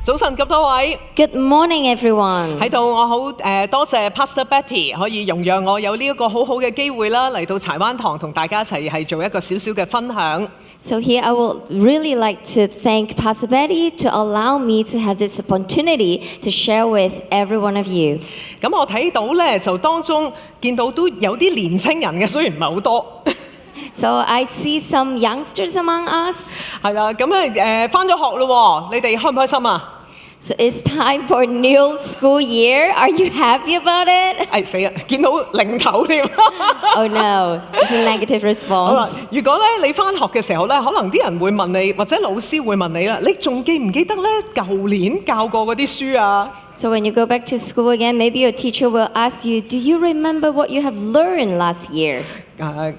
早晨咁多位 Good morning, everyone. 喺度，我好多謝 Pastor Betty 可以容讓我有呢一個好好嘅機會啦，嚟到柴灣堂同大家一齊係做一個少少嘅分享。So here I would really like to thank Pastor Betty to allow me to have this opportunity to share with every one of you. 咁我睇到咧，就當中見到都有啲年青人嘅，雖然唔係好多。So I see some youngsters among us. 係啦，咁咧返咗學咯喎，你哋開唔開心啊？ So it's time for new school year. Are you happy about it? 死啦！見到零頭添。Oh no, it's a negative 好啦， response. 如果咧你返學嘅時候咧，可能啲人會問你，或者老師會問你啦，你仲記唔記得咧舊年教過嗰啲書啊？ So when you go back to school again, maybe your teacher will ask you, do you remember what you have learned last year?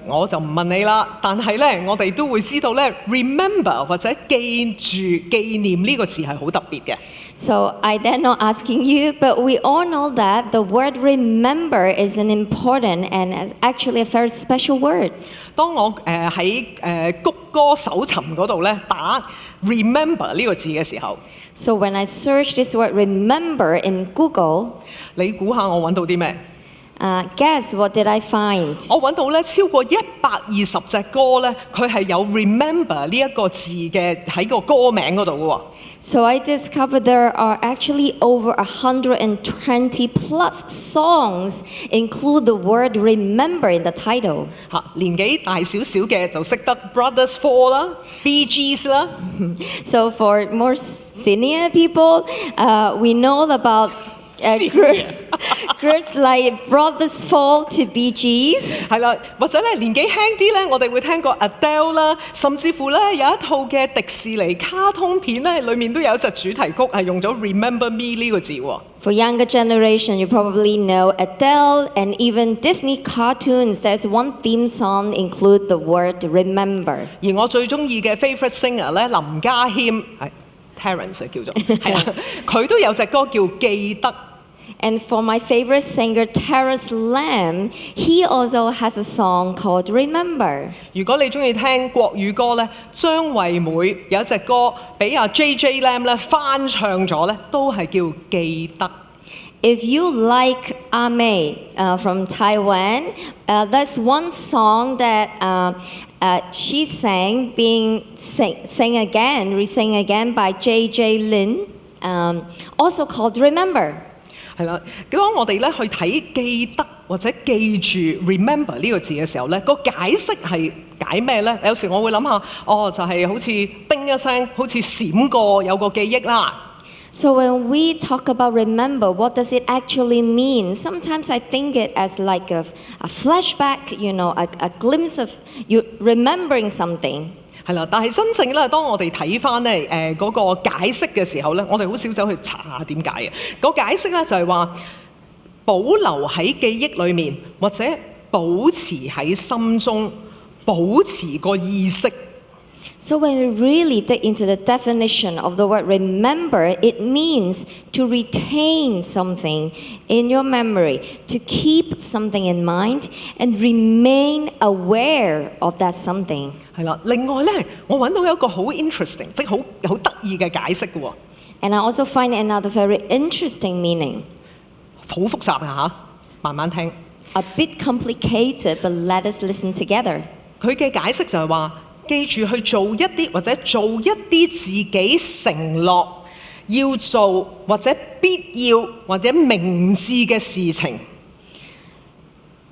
我就唔問你啦，但係咧，我哋都會知道咧 ，remember 或者記住、紀念呢個字係好特別嘅。So I dare not asking you, but we all know that the word remember is an important and is actually a very special word. 當我喺谷歌搜尋嗰度咧打 remember 呢個字嘅時候， So when I search this word remember in Google, 你估下我揾到啲咩？ guess what did I find? 我揾到咧超過120隻歌咧，佢係有 remember 呢一個字嘅喺個歌名嗰度嘅喎。So I discovered there are actually over 120 plus songs include the word remember in the title. 年紀大少少嘅就識得 Brothers Four 啦、Bee Gees 啦。So for more senior people, we know about groups like Brothers Fall to Bee Gees. 係啦，或者咧年紀輕啲咧，我哋會聽過 Adele 啦，甚至乎咧有一套嘅迪士尼卡通片咧，裡面都有一隻主題曲係用咗 Remember Me 呢個字喎。For younger generation, you probably know Adele and even Disney cartoons. There's one theme song include the word remember. 而我最中意嘅 favorite singer 咧，林家謙係 Terence 叫做係啦，佢都有隻歌叫記得。And for my favorite singer, Terrace Lamb, he also has a song called Remember. 如果你中意聽國語歌咧，張惠妹有一隻歌俾阿 JJ Lam 咧翻唱咗咧，都係叫記得。If you like Ame from Taiwan, there's one song that she sang, being sang again, re-sang again by JJ Lin, also called Remember. 係啦，當我哋咧去睇記得或者記住 remember 呢個字嘅時候咧，個解釋係解咩咧？有時我會諗下，就係好似叮一聲，好似閃過有個記憶啦。So when we talk about remember, what does it actually mean? Sometimes I think it as like a flashback, you know, a glimpse of you remembering something. 係啦，但係真正咧，當我哋睇翻咧嗰個解釋嘅時候咧，我哋好少走去查下點解嘅。個解釋咧就係話保留喺記憶裏面，或者保持喺心中，保持個意識。So when we really dig into the definition of the word remember, it means to retain something in your memory, to keep something in mind, and remain aware of that something. 係啦，另外咧，我揾到有一個好 interesting， 即係好得意嘅解釋嘅喎。And I also find another very interesting meaning. 好複雜嘅嚇，慢慢聽。A bit complicated, but let us listen together. 佢嘅解釋就係話，記住去做一啲或者做一啲自己承諾要做或者必要或者明智嘅事情。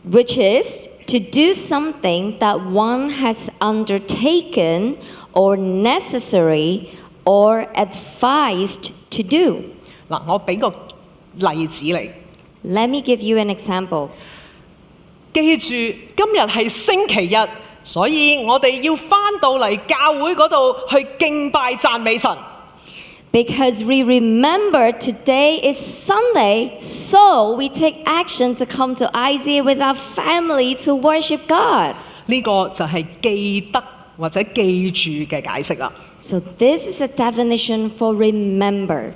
Which is to do something that one has undertaken or necessary or advised to do. 嗱，我俾個例子你。Let me give you an example. 記住今日係星期日，所以我哋要返到嚟教會嗰度去敬拜讚美神。Because we remember today is Sunday, so we take action to come to IZA with our family to worship God. 呢個就係記得或者記住嘅解釋啦。So this is a definition for remember.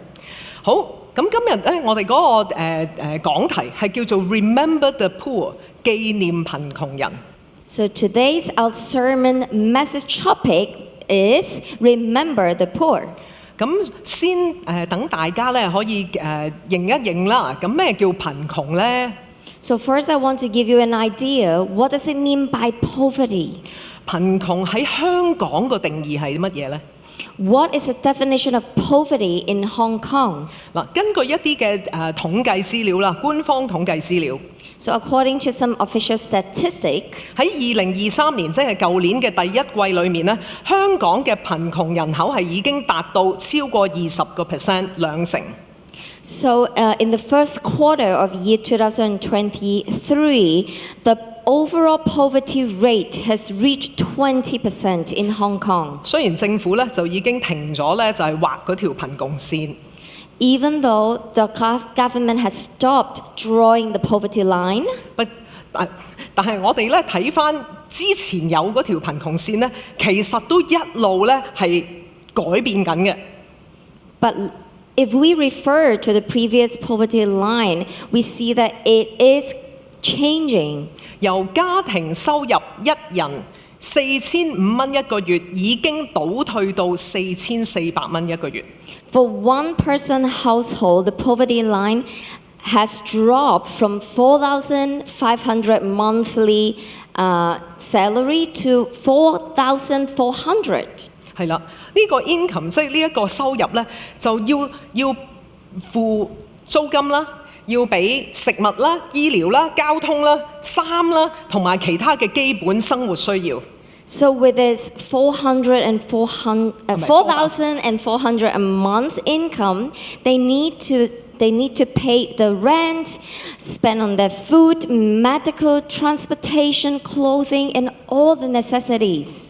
好，咁今日咧，我哋嗰個講題係叫做 Remember the Poor， 紀念貧窮人。So today's our sermon message topic is Remember the Poor. 咁先等大家咧可以認一認啦。咁咩叫貧窮咧？ So first I want to give you an idea, what does it mean by poverty? 貧窮喺香港個定義係乜嘢咧？ What is the definition of poverty in Hong Kong? 嗱，根據一啲嘅統計資料啦，官方統計資料， So according to some official statistics, 喺2023年，即係舊年嘅第一季裏面咧，香港嘅貧窮人口係已經達到超過20%，兩成。 So in the first quarter of year 2023, the overall poverty rate has reached 20% in Hong Kong. 雖然政府咧就已經停咗咧，就係畫嗰條貧窮線。 Even though the government has stopped drawing the poverty line, 但係我哋咧睇翻之前有嗰條貧窮線咧，其實都一路咧係改變緊嘅。 but if we refer to the previous poverty line, we see that it is changing. 由家庭收入一人4500蚊一個月，已經倒退到4400蚊一個月。 For one person household, the poverty line has dropped from 4,500 monthly salary to 4,400. 係啦，呢個 income 即係呢一個收入咧，就要付租金啦，要俾食物啦、醫療啦、交通啦、衫啦，同埋其他嘅基本生活需要。 So with this 4,400 a month income, they need to pay the rent, spend on their food, medical, transportation, clothing, and all the necessities.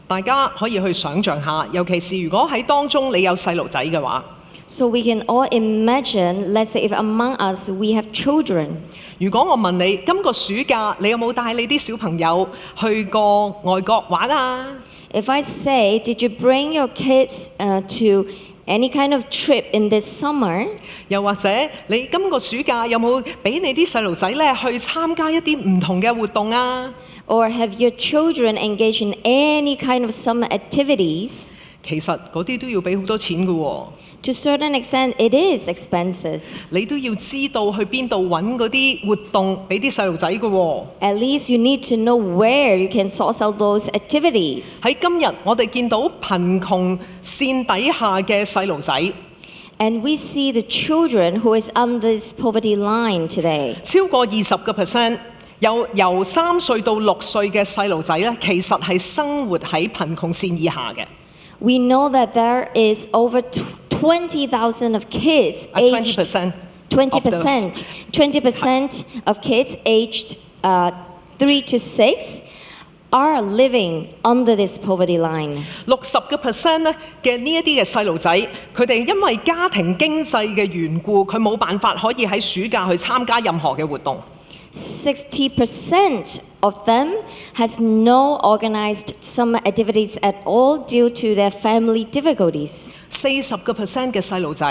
大家可以去想像下，尤其是如果喺當中你有細路仔嘅話， So we can all imagine, let's say if among us we have children. 如果我問你今個暑假你有冇帶你啲小朋友去過外國玩啊？ If I say, did you bring your kids to any kind of trip in this summer? 又或者你今個暑假有冇俾你啲細路仔咧去參加一啲唔同嘅活動啊？ Or have your children engaged in any kind of summer activities? 其實嗰啲都要俾好多錢嘅喎。 To a certain extent, it is expenses. 你都要知道去邊度揾嗰啲活動俾啲細路仔嘅喎。 At least you need to know where you can source out those activities. 喺今日我哋見到貧窮線底下嘅細路仔， And we see the children who is on this poverty line today. 超過20%，由3歲到6歲嘅細路仔咧，其實係生活喺貧窮線以下嘅。 We know that there is over 20,000 of kids aged 20% of kids aged 3 to 6 are living under this poverty line. 60% 咧嘅呢一啲嘅細路仔，佢哋因為家庭經濟嘅緣故，佢冇辦法可以喺暑假去參加任何嘅活動。 60% of them has no organized summer activities at all due to their family difficulties. 40% 嘅細路仔，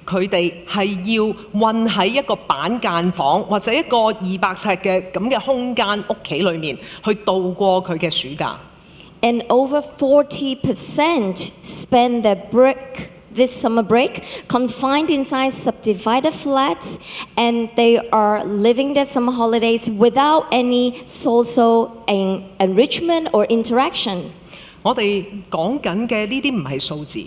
佢哋係要困喺一個板間房或者一個200尺嘅咁嘅空間屋企裏面，去度過佢嘅暑假。 And over 40% spend this summer break confined inside subdivided flats, and they are living their summer holidays without any social enrichment or interaction. 我哋講緊嘅呢啲唔係數字，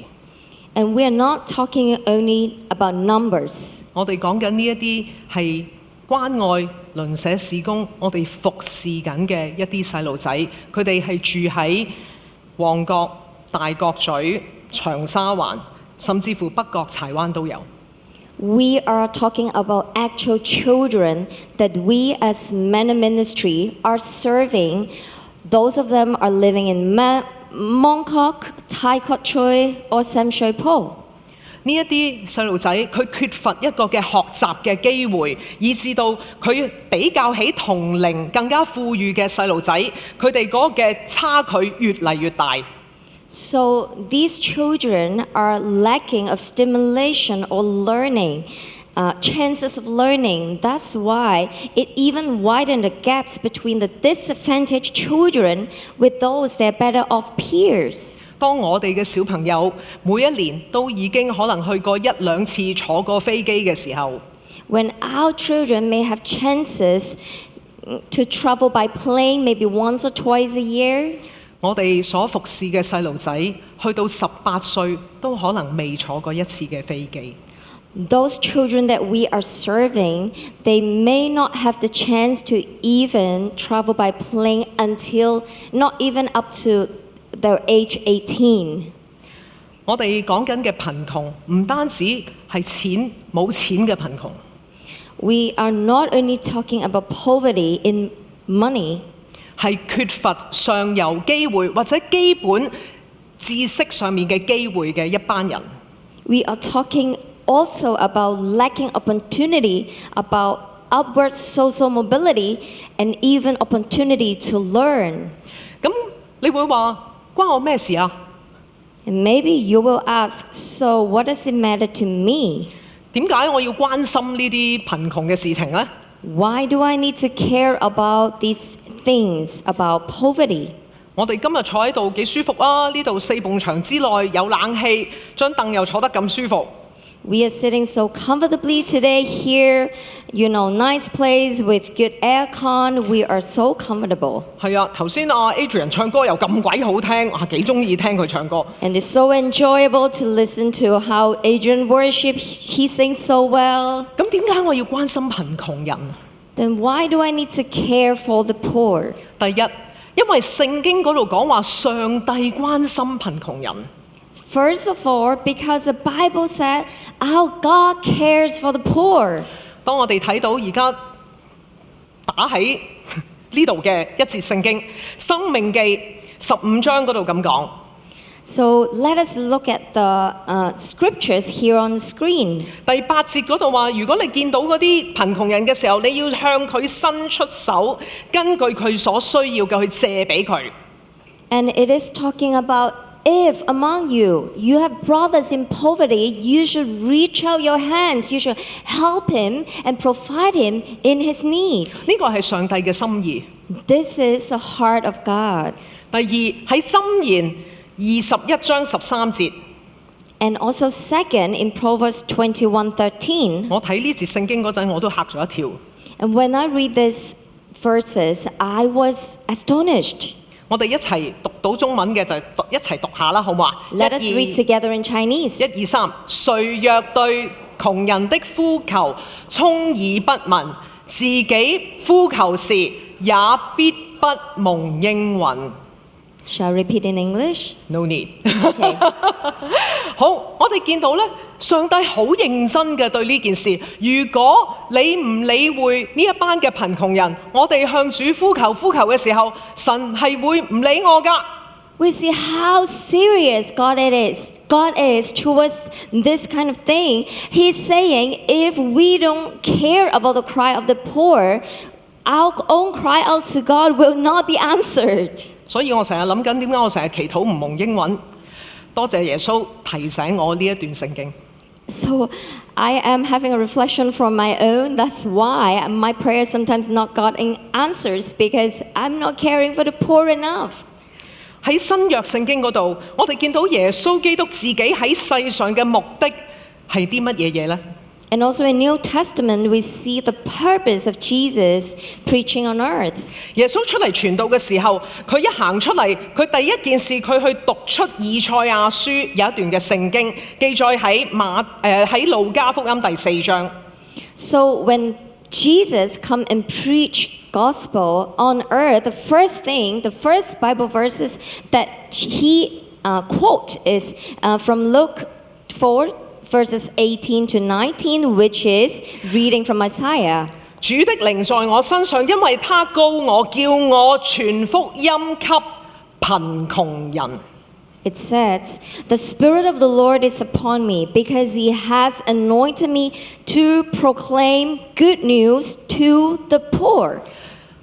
And we are not talking only about numbers. 我哋講緊呢一啲係關愛鄰舍事工，我哋服侍緊嘅一啲細路仔，佢哋係住喺旺角、大角咀、長沙灣，甚至乎北角、柴灣都有。 We are talking about actual children that we as Men in Ministry are serving. Those of them are living in Mong Kok, Tai Kok Tsui, or Sam Shui Po. 呢一啲細路仔，佢缺乏一個嘅學習嘅機會，以至到佢比較起同齡更加富裕嘅細路仔，佢哋嗰個嘅差距越嚟越大。 So these children are lacking of stimulation or learning chances of learning. That's why it even widened the gaps between the disadvantaged children with those that are better off peers. 當我哋嘅小朋友每一年都已經可能去過一兩次坐過飛機嘅時候， When our children may have chances to travel by plane maybe once or twice a year, 我哋所服侍嘅細路仔去到18歲都可能未坐過一次嘅飛機。 those children that we are serving, they may not have the chance to even travel by plane until not even up to their age 18. 我哋講緊嘅貧窮唔單止係冇錢嘅貧窮， We are not only talking about poverty in money, 係缺乏上游機會或者基本知識上面嘅機會嘅一班人。 we are talking also about lacking opportunity, about upward social mobility, and even opportunity to learn. 咁你會話關我咩事啊？ And maybe you will ask, so what does it matter to me? 點解我要關心呢啲貧窮嘅事情呢？ Why do I need to care about these things, about poverty? 我哋今日坐喺度幾舒服啊！呢度4埲牆之內有冷氣，張凳又坐得咁舒服。 We are sitting so comfortably today here, nice place with good aircon. We are so comfortable. 係啊，頭先Adrian 唱歌又咁鬼好聽，我幾中意聽佢唱歌。 And it's so enjoyable to listen to how Adrian worship. He sings so well. 咁點解我要關心貧窮人？ Then why do I need to care for the poor? 第一，因為聖經嗰度講話上帝關心貧窮人。 First of all, because the Bible said our God cares for the poor. 當我哋睇到而家打喺呢度嘅一節聖經《申命記》15章嗰度咁講。 So let us look at the scriptures here on the screen. 第8節嗰度話，如果你見到嗰啲貧窮人嘅時候，你要向佢伸出手，根據佢所需要嘅去借俾佢。 And it is talking about if among you have brothers in poverty, you should reach out your hands, you should help him and provide him in his need. 呢個係上帝嘅心意。 This is the heart of God. 第二喺箴言21章13節， And also second in Proverbs 21:13. 我睇呢節聖經嗰陣，我都嚇咗一跳。 And when I read these verses, I was astonished. 我哋一齊讀到中文嘅就一齊讀下啦，好唔好啊？ Let us read together in Chinese. 1、2、3，誰若對窮人的呼求充耳不聞，自己呼求時也必不蒙應允。 Shall I repeat in English? No need 。 Okay. 好，我哋見到咧，上帝好認真嘅對呢件事。如果你唔理會呢一班嘅貧窮人，我哋向主呼求嘅時候，神係會唔理我㗎。 We see how serious God is towards this kind of thing. He's saying if we don't care about the cry of the poor, our own cry out to God will not be answered. 所以我成日諗緊點解我成日祈禱唔蒙應允。多謝耶穌提醒我呢一段聖經。 So I am having a reflection from my own. That's why my prayers sometimes not gotten answers because I'm not caring for the poor enough. 喺新約聖經嗰度，我哋見到耶穌基督自己喺世上嘅目的係啲乜嘢嘢呢？ And also in New Testament, we see the purpose of Jesus preaching on earth. 耶穌出嚟傳道嘅時候，佢一行出嚟，佢第一件事佢去讀出以賽亞書有一段嘅聖經，記載喺路加福音第4章。 So when Jesus come and preach gospel on earth, the first Bible verses that he quote is from Luke 4. Verses 18 to 19, which is reading from Isaiah. 主的靈在我身上，因為他膏我，叫我傳福音給貧窮人。 It says, "The Spirit of the Lord is upon me, because He has anointed me to proclaim good news to the poor."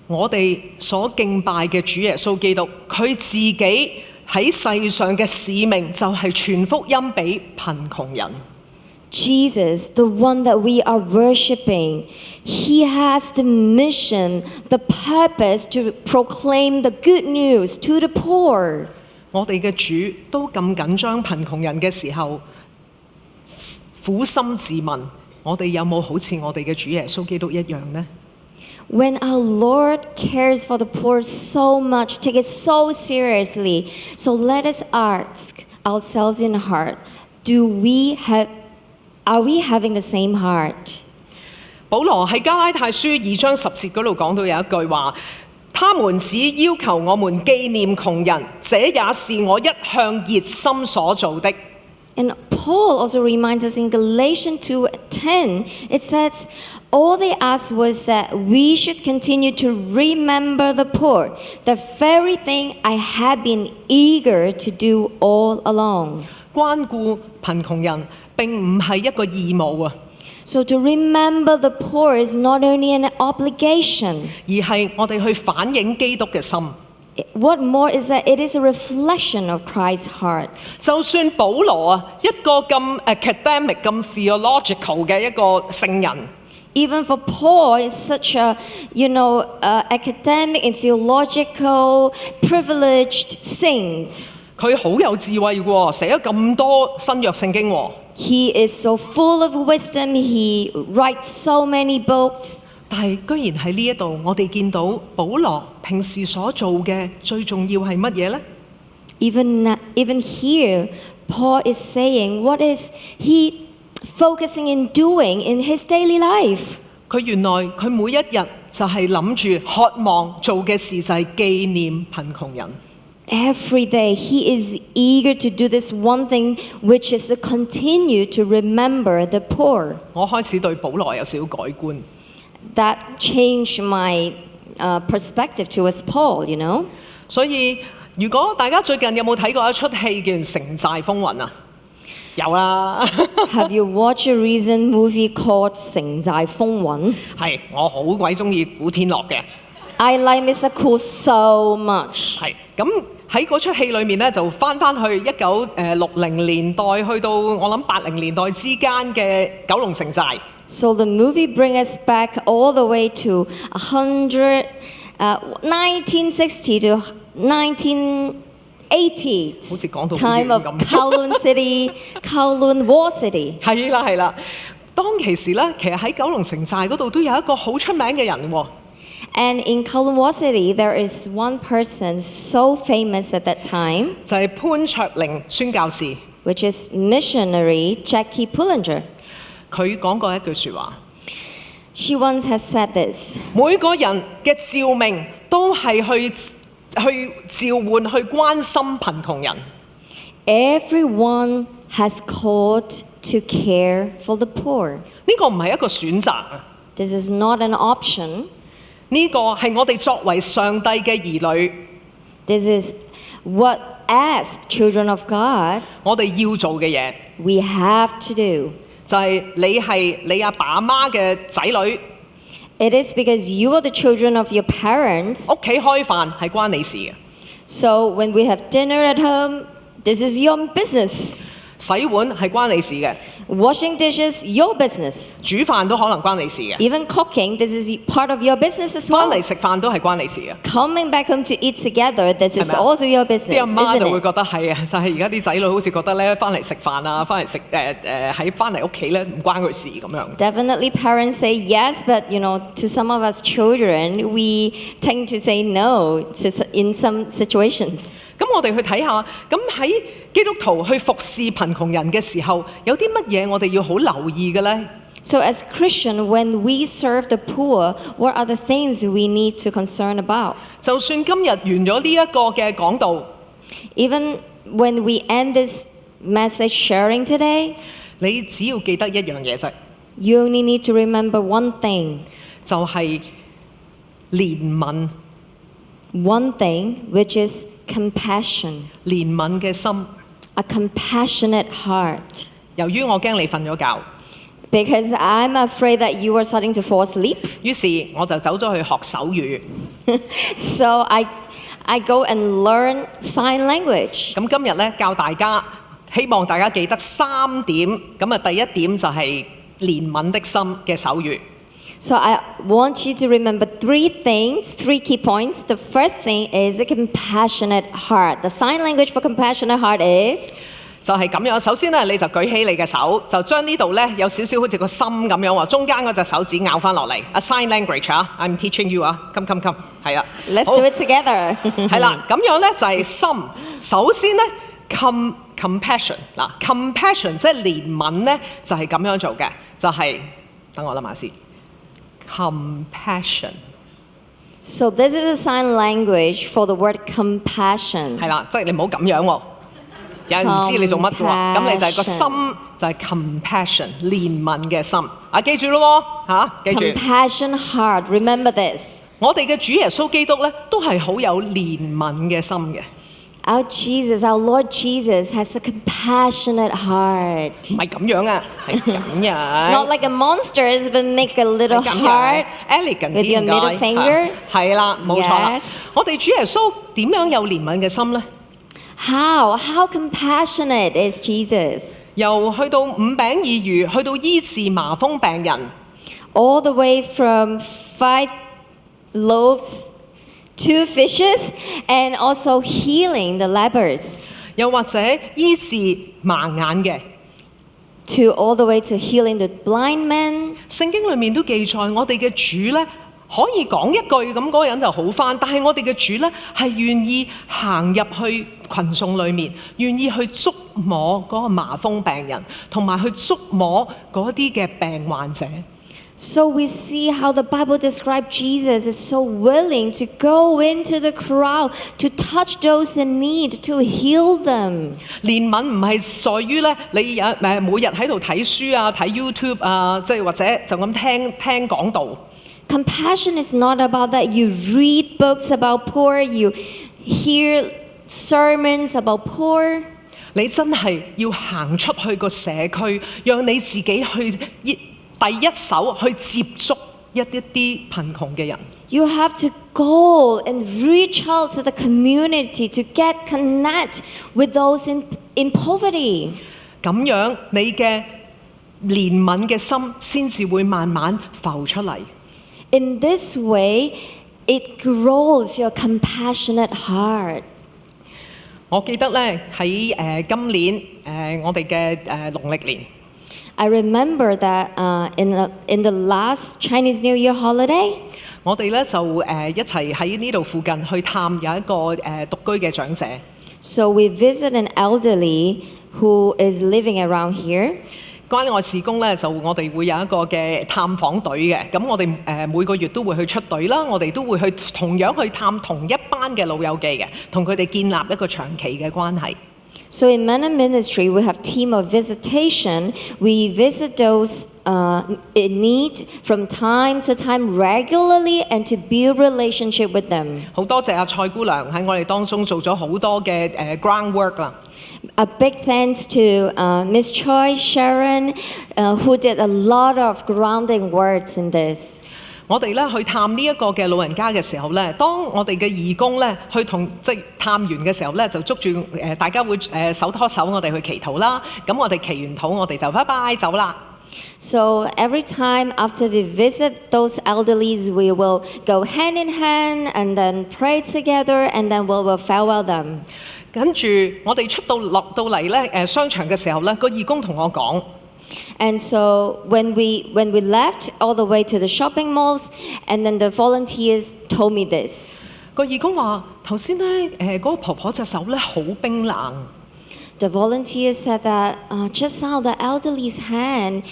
我哋所敬拜嘅主耶穌基督，佢自己喺世上嘅使命就係傳福音俾貧窮人。Jesus, the one that we are worshiping, he has the mission, the purpose to proclaim the good news to the poor. 我哋嘅主都咁緊張貧窮人嘅時候，苦心自問，我哋有冇好似我哋嘅主耶穌基督一樣呢？ When our Lord cares for the poor so much, take it so seriously, so let us ask ourselves in heart, are we having the same heart? 保羅喺加拉太書2章10節嗰度講到有一句話，他們只要求我們紀念窮人，這也是我一向熱心所做的。 And Paul also reminds us in Galatians 2:10, it says, all they asked was that we should continue to remember the poor, the very thing I have been eager to do all along. 關顧貧窮人並唔係一個義務啊， So to remember the poor is not only an obligation. 而係我哋去反映基督嘅心。 What more is that it is a reflection of Christ's heart. 就算保羅啊，一個咁 academic、咁 theological 嘅一個聖人， Even for Paul, is such a, academic and theological privileged saint. 佢好有智慧喎，寫咗咁多新約聖經喎。 He is so full of wisdom. He writes so many books. 但係居然喺呢一度，我哋見到保羅平時所做嘅最重要係乜嘢呢？ Even here, Paul is saying, what is he focusing in doing in his daily life? 佢原來佢每一日就係諗住渴望做嘅事就係紀念貧窮人。 Every day, he is eager to do this one thing, which is to continue to remember the poor. 我開始對保羅有少少改觀。 That changed my perspective towards Paul, 所以如果大家最近有冇睇過一出戲叫《城寨風雲》啊？有啦。Have you watched a recent movie called 城寨風雲? 係，我好鬼中意古天樂嘅。 I like Mr. Cool so much. 係，咁喺嗰出戲裏面咧，就翻去1960年代，去到我諗80年代之間嘅九龍城寨。 So the movie brings us back all the way to 1960 to 1980 好似講到好遠咁。 time of Kowloon City, Kowloon War City. 係啦係啦，當其時咧，其實喺九龍城寨嗰度都有一個好出名嘅人喎。 And in Kowloon War City, there is one person so famous at that time, 就係潘卓靈宣教士。 which is missionary Jackie Pullinger. 佢講過一句説話： She once has said this, 每個人嘅召命都係去召喚、去關心貧窮人。 everyone has called to care for the poor. 呢個唔係一個選擇啊， This is not an option. 呢個係我哋作為上帝嘅兒女， This is what, as children of God, 我哋要做嘅嘢， we have to do. 就係你係你阿爸阿媽嘅仔女， It is because you are the children of your parents. 屋企開飯係關你事嘅， So when we have dinner at home, this is your business. 洗碗係關你事嘅， Washing dishes, your business. 煮飯都可能關你事嘅， Even cooking, this is part of your business as 翻 well. 嚟食飯都係關你事嘅。 Coming back home to eat together, this is 係咪啊？ also your business, 啲阿媽就會 isn't it? 覺得係啊，但係而家啲仔女好似覺得咧，翻嚟食飯啊，翻嚟食喺翻嚟屋企咧唔關佢事咁樣。 Definitely parents say yes, but to some of us children, we tend to say no in some situations. 咁我哋去睇下，咁喺基督徒去服侍貧窮人嘅時候，有啲乜嘢我哋要好留意嘅咧？ So as Christian, when we serve the poor, what are the things we need to concern about? 就算今日完咗呢一個嘅講道， Even when we end this message sharing today, 你只要記得一樣嘢啫， you only need to remember one thing. 就係憐憫， One thing, which is compassion. 憐憫嘅心。 A compassionate heart. 由於我驚你瞓咗覺， Because I'm afraid that you are starting to fall asleep. 於是我就走咗去學手語。 So I go and learn sign language. 咁今日咧教大家希望大家記得3點。咁啊，第一點就係憐憫的心嘅手語。So I want you to remember 3 things, 3 key points. The first thing is a compassionate heart. The sign language for compassionate heart is 就係咁樣。首先咧，你就舉起你嘅手，就將呢度咧有少少好似個心咁樣喎，中間嗰隻手指咬翻落嚟。A sign language 啊，I'm teaching you 啊，come，係啊。let's do it together. 係啦，咁樣咧就係心。首先咧 compassion 嗱 compassion 即係憐憫咧，就係咁樣做嘅，就係等我諗下先。compassion。So this is a sign language for the word compassion. 係啦，即係你唔好咁樣喎。有人唔知你做乜嘅喎，咁你就係個心就係 compassion 憐憫嘅心。啊，記住咯喎，記住。Compassion heart. Remember this. 我哋嘅主耶穌基督咧，都係好有憐憫嘅心嘅。Our Jesus, our Lord Jesus has a compassionate heart. 唔係咁樣啊，係咁樣。Not like a monsters, but make a little heart elegant with your middle finger. 係啦，冇錯啦。 Yes. 我哋主耶穌點樣有憐憫嘅心咧？ How compassionate is Jesus? 由去到5餅2魚，去到醫治麻風病人， All the way from 5 loaves, 2 fishes, and also healing the lepers. 又或者醫治盲眼嘅。 To all the way to healing the blind man. 聖經裏面都記載，我哋嘅主咧可以講一句咁嗰個人就好返，但係我哋嘅主咧係願意行入去群眾裏面，願意去觸摸嗰個麻風病人，同埋去觸摸嗰啲嘅病患者。So we see how the Bible describes Jesus is so willing to go into the crowd, to touch those in need, to heal them. 憐憫唔係在於咧，你每日喺度睇書啊、睇 YouTube 啊，即係或者就咁聽講道。Compassion is not about that. You read books about poor, you hear sermons about poor. 你真係要行出去個社區，讓你自己去第一手去接觸一啲貧窮嘅人。You have to go and reach out to the community to connect with those in poverty. 咁樣你嘅憐憫嘅心先至會慢慢浮出嚟。In this way, it grows your compassionate heart. 我記得咧喺今年我哋嘅農曆年。I remember that in the last Chinese New Year holiday, 我哋咧就一齊喺呢度附近去探有一個獨居嘅長者。So we visit an elderly who is living around here. 關愛事工咧就我哋會有一個嘅探訪隊嘅，咁我哋每個月都會去出隊啦，我哋都會去同樣去探同一班嘅老友記嘅，同佢哋建立一個長期嘅關係。So in Manna Ministry, we have team of visitation. We visit those in need from time to time regularly and to build relationship with them. 好多謝阿蔡姑娘喺我哋當中做咗好多嘅groundwork 啦。A big thanks to Miss Choi Sharon, who did a lot of grounding words in this. 我哋咧去探呢一個嘅老人家嘅時候咧，當我哋嘅義工咧去即探完嘅時候咧，就捉住大家會手拖手，我哋去祈禱啦。咁我哋祈完禱，我哋就拜拜走啦。So every time after we visit those elderlies, we will go hand in hand and then pray together, and then we will farewell them. 跟住我哋落到嚟咧商場嘅時候咧，個義工同我講。And so when we left all the way to the shopping malls, and then the volunteers told me this. 個義工話：頭先咧嗰個婆婆隻手咧好冰冷。The volunteers said that just now the elderly's hand,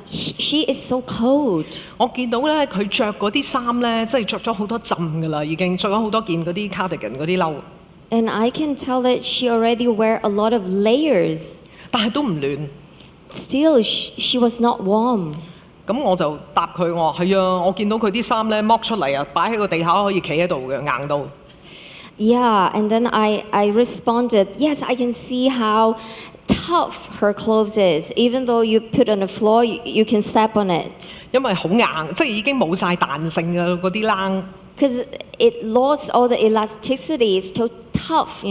she is so cold. 我見到咧佢着嗰啲衫咧，即係着咗好多浸㗎啦，已經着咗好多件嗰啲 cardigan 嗰啲褸。And I can tell that she already wear a lot of layers. 但係都唔暖。Still, she was not warm. 咁我就答佢，我話係啊，我見到佢啲衫咧剝出嚟啊，擺喺個地下可以企喺度嘅，硬到。Yeah, and then I responded, yes, I can see how tough her clothes is. Even though you put on the floor, you can step on it. 因為好硬，即係已經冇晒彈性嘅嗰啲冷。Because it lost all the elasticity, it's so tough,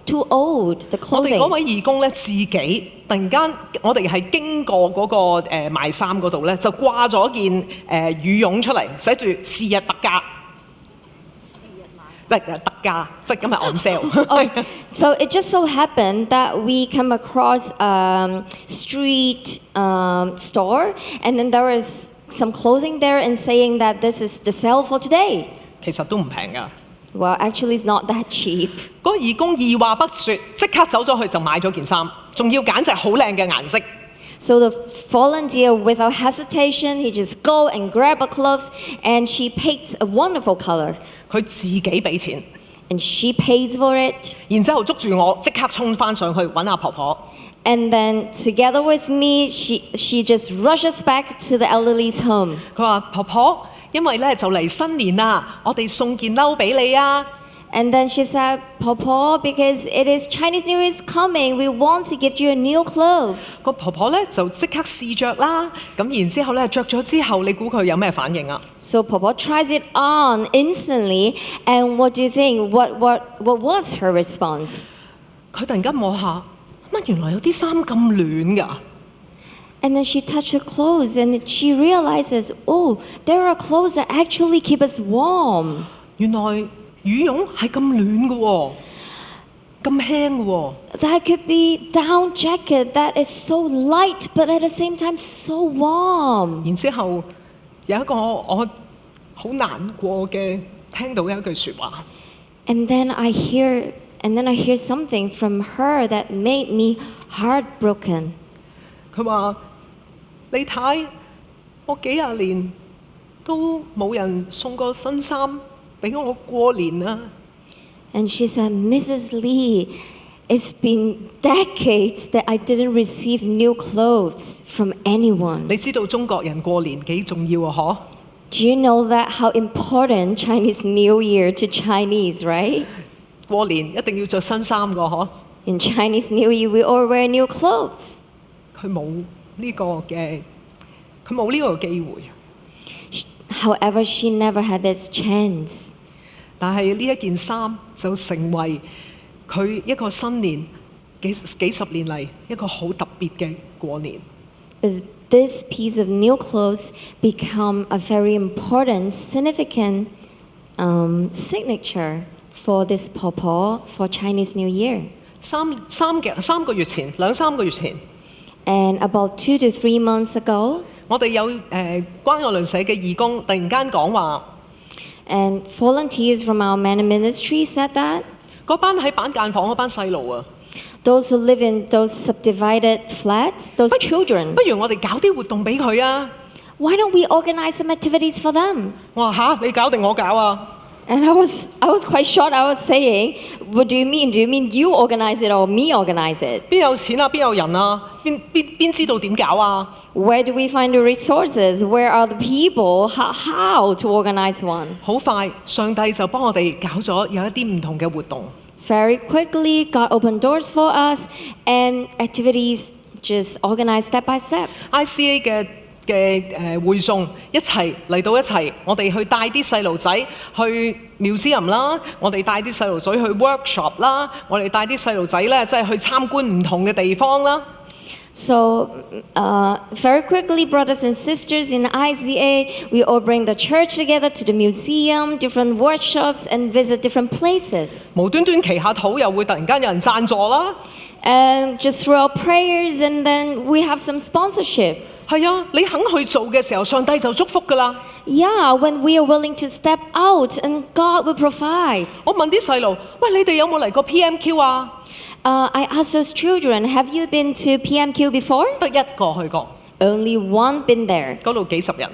too old, the 我哋嗰 clothing. 位義工咧，自己突然間，我哋係經過嗰個賣衫嗰度咧，就掛咗件羽絨出嚟，寫住是日特價。即係特價，即係今日 on sale。 Oh, so it just so happened that we come across street store, and then there was some clothing there and saying that this is the sale for today. 其實都唔平㗎。 Well, actually, it's not that cheap. 嗰個義工二話不說，即刻走咗去就買咗件衫，仲要揀隻好靚嘅顏色。 So the volunteer, without hesitation, he just go and grab a clothes, and she picks a wonderful color, 佢自己俾錢， and she pays for it. 然之後捉住我，即刻衝翻上去揾阿婆婆。 And then together with me, she just rushes back to the elderly's home. 佢話：婆婆，因為咧就嚟新年啦，我哋送件褸俾你啊！ And then she said, Papa, because it is Chinese New Year is coming, we want to give you a new clothes. 個婆婆咧就即刻試着啦，咁然之後咧着咗之後，你估佢有咩反應啊？ So Papa tries it on instantly, and what do you think? What was her response? 佢突然間摸下，乜原來有啲衫咁暖㗎？ And then she touched the clothes, and she realizes, oh, there are clothes that actually keep us warm. 原來羽絨係咁暖嘅喎，咁輕嘅喎。 That could be down jacket that is so light, but at the same time so warm. 然之後有一個我好難過嘅，聽到有一句説話， And then I hear something from her that made me heartbroken. 佢話：你睇，我幾廿年都冇人送過新衫俾我過年啊！ And she said, Mrs. Lee, it's been decades that I didn't receive new clothes from anyone. 你知道中國人過年幾重要啊？嗬！ Do you know that how important Chinese New Year to Chinese, right? 過年一定要着新衫㗎，嗬！ In Chinese New Year, we all wear new clothes. 佢冇呢個機會。 However, she never had this chance. 但係呢一件衫就成為佢一個新年幾十年嚟一個好特別嘅過年。 But this piece of new clothes become a very important, significant signature for this pawpaw for Chinese New Year. 三個月前，兩三個月前， And about 2 to 3 months ago, 我哋有關愛鄰舍嘅義工突然間講話， and volunteers from our man ministry said that 嗰班喺板間房嗰班細路啊， those who live in those subdivided flats, those children, 不如我哋搞啲活動俾佢啊！ why don't we organize some activities for them? 我話吓，你搞定我搞啊？ And I was quite shocked. I was saying, what do you mean? Do you mean you organize it or me organize it? 邊有錢啊？邊有人啊？邊知道點搞啊？ Where do we find the resources? Where are the people? How to organize one? 好快，上帝就幫我哋搞咗有一啲唔同嘅活動。 Very quickly, God opened doors for us, and activities just organized step by step. ICA 嘅會眾一齊嚟到一齊，我哋去帶啲細路仔去 museum 啦，我哋帶啲細路仔去 workshop 啦，我哋帶啲細路仔咧即係去參觀唔同嘅地方啦。 So very quickly, brothers and sisters in IZA, we all bring the church together to the museum, different workshops, and visit different places. 無端端祈下禱，又會突然間有人贊助啦。 Just through our prayers, and then we have some sponsorships. 係啊，你肯去做嘅時候，上帝就祝福㗎啦。 Yeah, when we are willing to step out, and God will provide. 我問啲細路：喂，你哋有冇嚟過 PMQ 啊？ I asked those children, have you been to PMQ before? 得一個去過， Only one been there. 嗰度幾十人，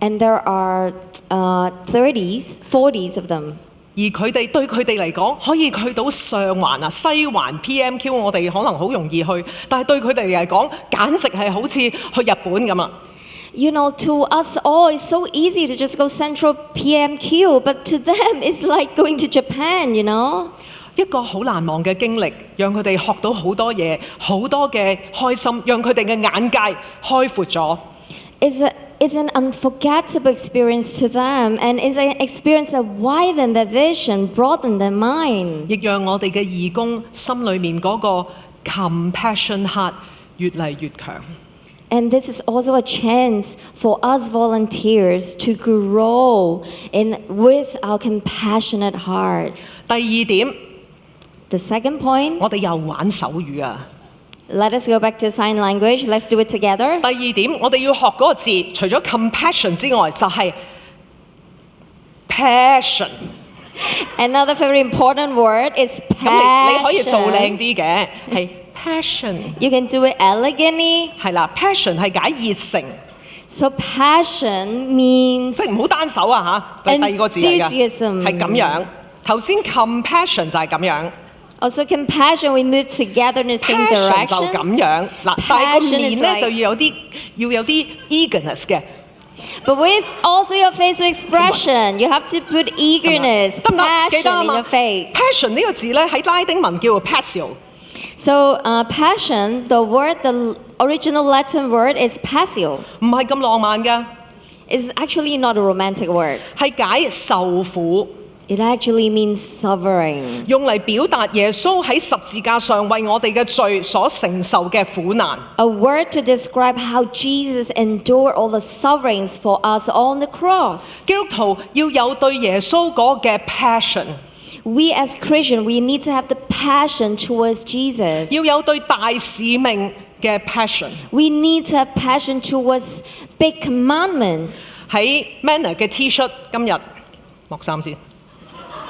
And there are 30s, 40s of them. 而佢哋對佢哋嚟講，可以去到上環啊、西環 PMQ， 我哋可能好容易去，但係對佢哋嚟講，簡直係好似去日本咁啊！ You know, to us all, it's so easy to just go Central PMQ, but to them, it's like going to Japan, you know? 一個好難忘嘅經歷，讓佢哋學到好多嘢，好多嘅開心，讓佢哋嘅眼界開闊咗。is an unforgettable experience to them, and is an experience that widened their vision, broadened their mind. 亦讓我哋嘅義工心裏面嗰個 compassion heart 越嚟越強。And this is also a chance for us volunteers to grow with our compassionate heart. 第二點， The second point, 我哋又玩手語啊！ let us go back to sign language. Let's do it together. 第二點，我哋要學嗰個字，除咗 compassion 之外，就係 passion。 Another very important word is 咁你可以做靚 passion. 啲嘅，係 passion。 You can do it elegantly. 係啦 ，passion 係解熱誠， So passion means 即係唔好單手啊嚇。第二個字嚟㗎， enthusiasm 係咁樣。頭先 compassion 就係咁樣 also compassion. We move together in the same ，passion 就 direction. 咁樣。嗱，但係個 Passion 面 is 咧 like- 就要有啲 eagerness 嘅， But with also your facial expression, you have to put eagerness, 得唔得？記得 passion 啊 in 嘛 your face. ？passion 呢個字咧喺拉丁文叫做 passio， So passion, the original Latin word is passio. 唔係咁浪漫㗎， It's actually not a romantic word. 係解受苦。 It actually means suffering. 用嚟表達耶穌喺十字架上為我哋嘅罪所承受嘅苦難。 A word to describe how Jesus endured all the sufferings for us on the cross. 基督徒要有對耶穌嗰嘅 passion， We as Christians, we need to have the passion towards Jesus. 要有對大使命嘅 passion。 We need to have passion towards big commandments. 喺 Manner 嘅 T-shirt 今日莫衫先，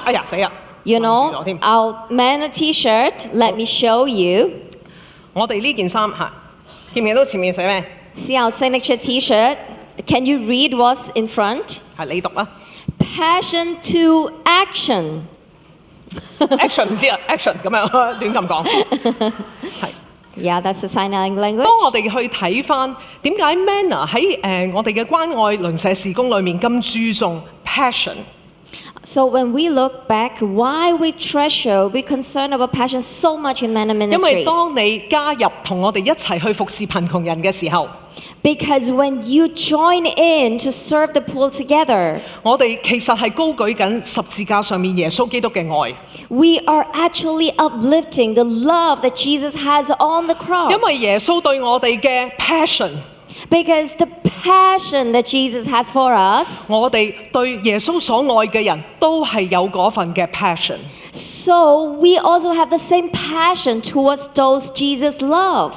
哎呀死啦！ You 忘記咗 know, 添 our man a t-shirt, let me show you. 我哋呢件衫嚇，見唔見到前面寫咩？ See our signature t-shirt. Can you read what's in front? 係你讀啦 Passion to action. ，action 唔知啦，action 咁樣亂咁講。係 Yeah, that's the sign language. 當我哋去睇翻點解 Manner 喺我哋嘅關愛鄰舍事工裏面咁注重 passion。 So when we look back, why we treasure, we concern about passion so much in Manna 因為 Ministry. 當你加入同我哋一齊去服侍貧窮人嘅時候， Because when you join in to serve the poor together, 我哋其實係高舉緊十字架上面耶穌基督嘅愛， we are actually uplifting the love that Jesus has on the cross. 因為耶穌對我哋嘅 passion， Because the passion that Jesus has for us, 我哋對耶穌所愛嘅人都係有嗰份嘅 passion。 so we also have the same passion towards those Jesus loves.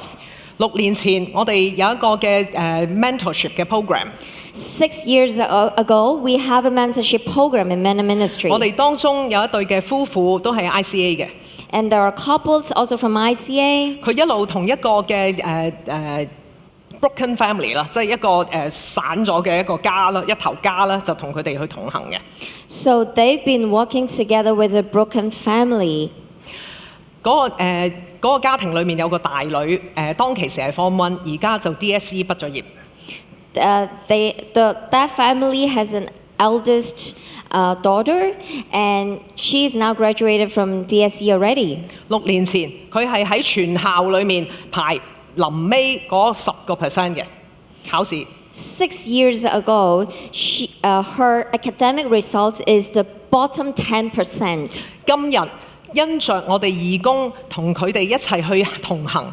6年前我哋有一個嘅mentorship 嘅 program， 6 years ago, we have a mentorship program in Manna Ministry. 我哋當中有一對嘅夫婦都係 ICA 嘅， And there are couples also from ICA. 佢一路同一個嘅broken family 啦，即係一個散咗嘅一個家啦，一頭家啦，就同佢哋去同行嘅。 So they've been working together with a broken family. 嗰個家庭裏面有個大女，當其時係 Form 1，而家就 DSE 畢咗業。 That family has an eldest daughter, and she is now graduated from DSE already. 6年前佢係喺全校裏面排臨尾嗰10% 嘅考試。 6 years ago, her academic results is the bottom 10%. 今日因着我哋義工同佢哋一齊去同行，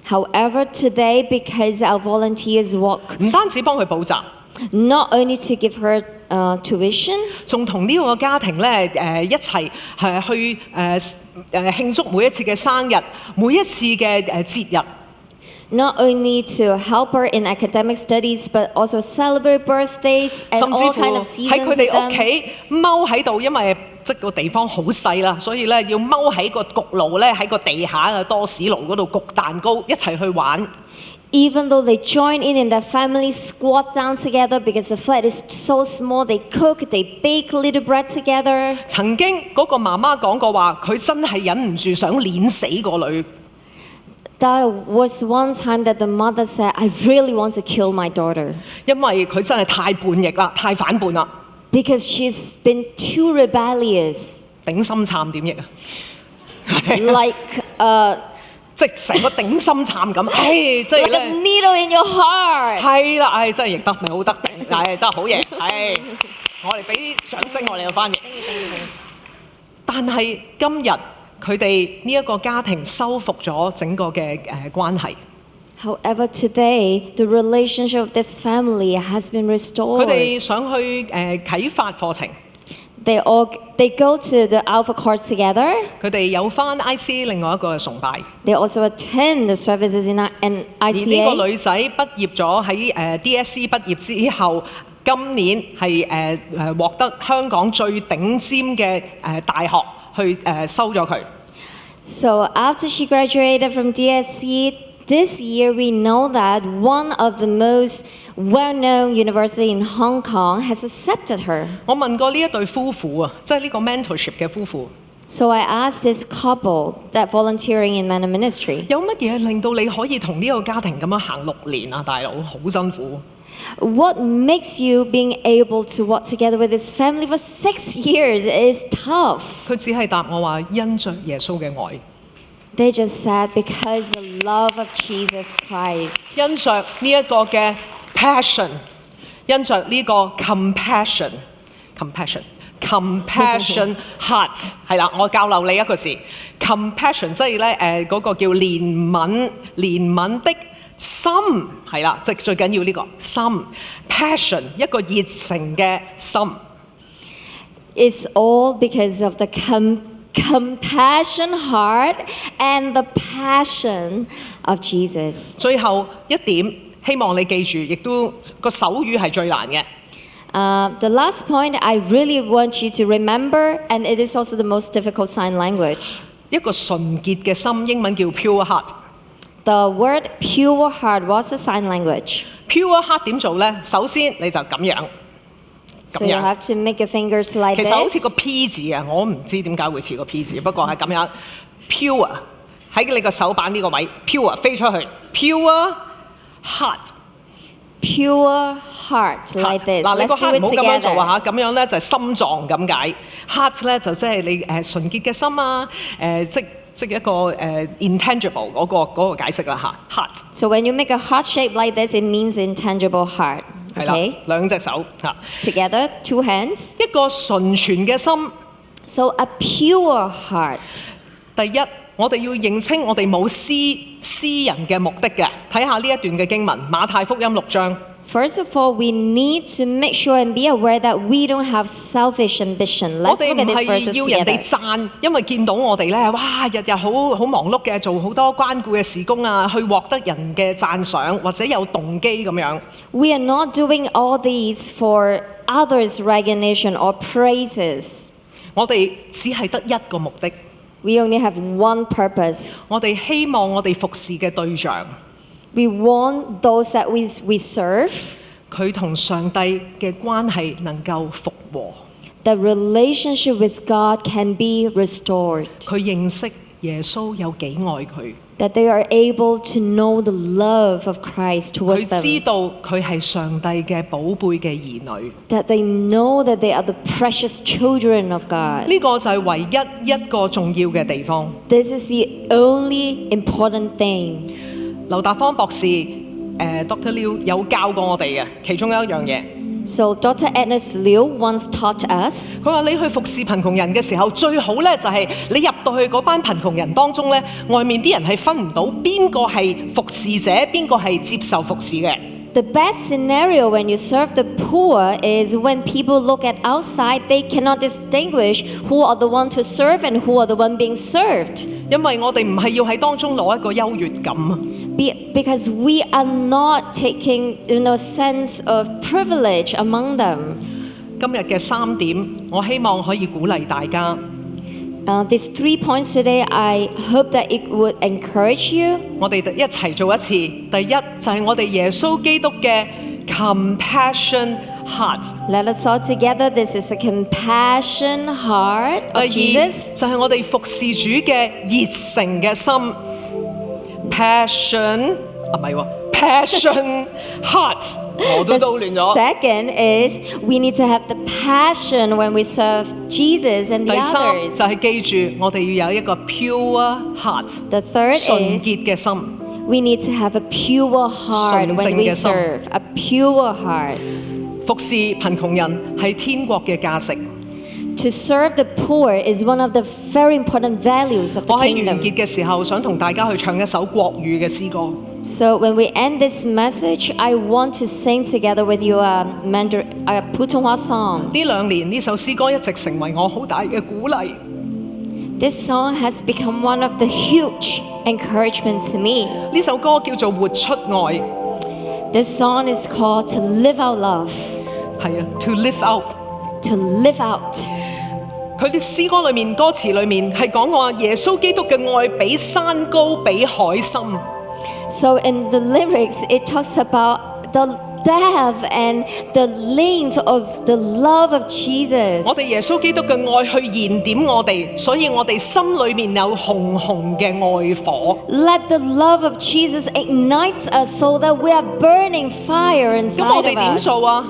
However, today, because our volunteers work 唔單止幫佢補習， not only to give her tuition, 仲同呢個家庭咧一齊去慶祝每一次嘅生日，每一次嘅節日。 not only to help her in academic studies, but also celebrate birthdays and 甚至 all 乎 kind of 喺 seasons 佢 with 哋屋 them. 企踎喺度，因為即個地方好細啦，所以咧要踎喺個焗爐咧喺個地下嘅多士爐嗰度焗蛋糕，一齊去玩。 Even though they join in their family squat down together because the flat is so small, they cook, they bake little bread together. 曾經嗰個媽媽講過話，佢真係忍唔住想碾死個女。 There was one time that the mother said, I really want to kill my daughter 因為佢真係太叛逆啦，太反叛啦， because she's been too rebellious. 頂心杉點譯啊？ Like 即係成個頂心杉咁，即係 Like 咧 a needle in your heart. 係啦，真係譯得咪好得頂，真係好嘢，我哋俾啲掌聲我哋嘅翻譯。但係今日佢哋呢一個家庭修復咗整個嘅關係。However, today, the relationship of this family has been 佢 restored. 哋想去啟發課程， They go to the Alpha course together. 佢哋有翻 IC 另外一個嘅崇拜。 They also attend the services in 而呢 ICA. 個女仔畢業咗喺DSC 畢業之後，今年係獲得香港最頂尖嘅大學去收咗佢。 So after she graduated from DSC, this year we know that one of the most well-known university in Hong Kong has accepted her. 我問過呢一對夫婦啊，即係呢個 mentorship 嘅夫婦， So I asked this couple that volunteering in Man of Ministry, 有乜嘢令到你可以同呢個家庭咁樣行6年啊，大佬好辛苦。 what makes you being able to work together with this family for 6 years is tough. 佢只係答我話因着耶穌嘅愛， They just said because the love of Jesus Christ. 因着呢一個嘅 passion， 因着呢個 compassion heart 係啦，我教漏你一個字 compassion， 即係咧嗰個叫憐憫的心係啦，即係最緊要呢個心 passion 一個熱誠嘅心。 It's all because of the compassion heart and the passion of Jesus. 最後一點，希望你記住，亦都個手語係最難嘅。 The last point I really want you to remember, and it is also the most difficult sign language. 一個純潔嘅心，英文叫 pure heart。 The word pure heart was a sign language. pure heart 點做呢？首先你就咁樣， So you have to make your fingers like 其實好似個 this. P 字啊，我唔知點解會似個 P 字，不過係咁樣 pure 喺你個手板呢個位 pure 飛出去 pure heart。 Pure heart like this. 嗱，你 Let's 個 do heart it 唔好咁樣做 together. 啊嚇，咁樣咧就係心臟咁解。heart 咧就即係你純潔嘅心啊，即一個intangible 嗰個解釋啦嚇 heart。 So when you make a heart shape like this, it means intangible heart. 係啦 Okay? 兩隻手嚇， Together, 2 hands. 一個純全嘅心。 So a pure heart. 第一，我哋要認清我哋冇私人嘅目的嘅。睇下呢一段嘅經文，馬太福音6章。 First of all, we need to make sure and be aware that we don't have selfish ambition. 我 Let's 哋 look 唔 at these 係 verses 要人哋 together. 讚，因為見到我哋咧，哇，日日好忙碌嘅，做好多關顧嘅事工啊，去獲得人嘅讚賞，或者有動機咁樣。 We are not doing all these for others' recognition or praises. 我哋只係得一個目的， We only have one purpose. 我哋希望我哋服侍嘅對象， We want those that we serve, 佢同上帝嘅關係能夠復和， the relationship with God can be restored, 佢認識耶穌有幾愛佢， that they are able to know the love of Christ 佢 towards 知 them, 道佢係上帝嘅寶貝嘅兒女。 that they know that they are the precious children of God. 呢個就係唯一一個重要嘅地方。 This is the only important thing. 劉達芳博士Dr. Liu 有教過我哋嘅其中一樣嘢。 So Dr. Agnes Liu once taught us, 佢話：你去服侍貧窮人嘅時候，最好咧就係你入到去嗰班貧窮人當中咧，外面啲人係分唔到邊個係服侍者，邊個係接受服侍嘅。 the best scenario when you serve the poor is when people look at outside, they cannot distinguish who are the one to serve and who are the one being served. 因為我哋唔係要喺當中攞一個優越感啊！ Because we are not taking a sense of privilege among them. 今日嘅3點，我希望可以鼓勵大家。 These 3 points today, I hope that it would encourage you. 我哋一齊做一次。第一就係我哋耶穌基督嘅 compassion heart。 Let us all together. This is a compassion heart 第 of 二 Jesus. 就係我哋服侍主嘅熱誠嘅心 ，passion 唔係喎 ，passion heart， 我都 The 撈亂咗。 second is we need to have the passion when we serve Jesus and the 第三就 others. 係記住，我哋要有一個 pure heart， The third 純 is 潔嘅心。 we need to have a pure heart when 純正 we 嘅心。 serve, a pure heart. 服侍貧窮人係天國嘅價值。 To serve the poor is one of the very important values of the 我喺完 kingdom. 結嘅時候，想同大家去唱一首國語嘅詩歌。 So when we end this message, I want to sing together with you a Putonghua song. 呢2年呢首詩歌一直成為我好大嘅鼓勵。 This song has become one of the huge encouragement to me. 呢首歌叫做《活出愛》， This song is called To Live Out Love. 係啊 ，To live out。 To live out. 佢啲詩歌裏面、歌詞裏面係講話耶穌基督嘅愛比山高、比海深。 So in the lyrics, it talks about the depth and the length of the love of Jesus. 我哋耶穌基督嘅愛去燃點我哋，所以我哋心裏面有紅紅嘅愛火。 Let the love of Jesus ignite us so that we are burning fire 咁我 inside 哋 of 點 us. 做啊？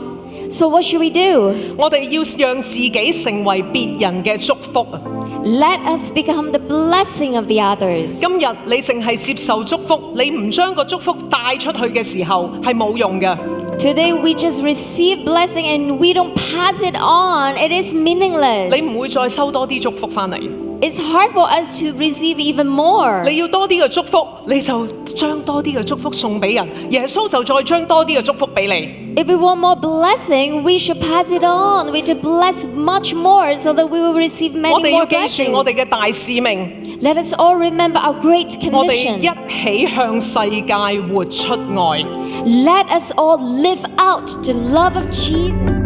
So what should we do? 我哋要讓自己成為別人嘅祝福啊！ Let us become the blessing of the others. 今日你淨係接受祝福，你唔將個祝福帶出去嘅時候係冇用嘅。 Today we just receive blessing and we don't pass it on. It is 你 meaningless. 唔會再收多啲祝福翻嚟。 It's hard for us to receive even more. 你要多啲嘅祝福，你就將多啲嘅祝福送俾人，耶穌就再將多啲嘅祝福俾你。 If we want more blessing, we should pass it on. We should bless much more so that we will receive 我 many 哋 more 要記住我哋 blessings. 嘅大使命， Let us all remember our great 我哋 commission. 一起向世界活出愛。 Let us all live out the love of Jesus.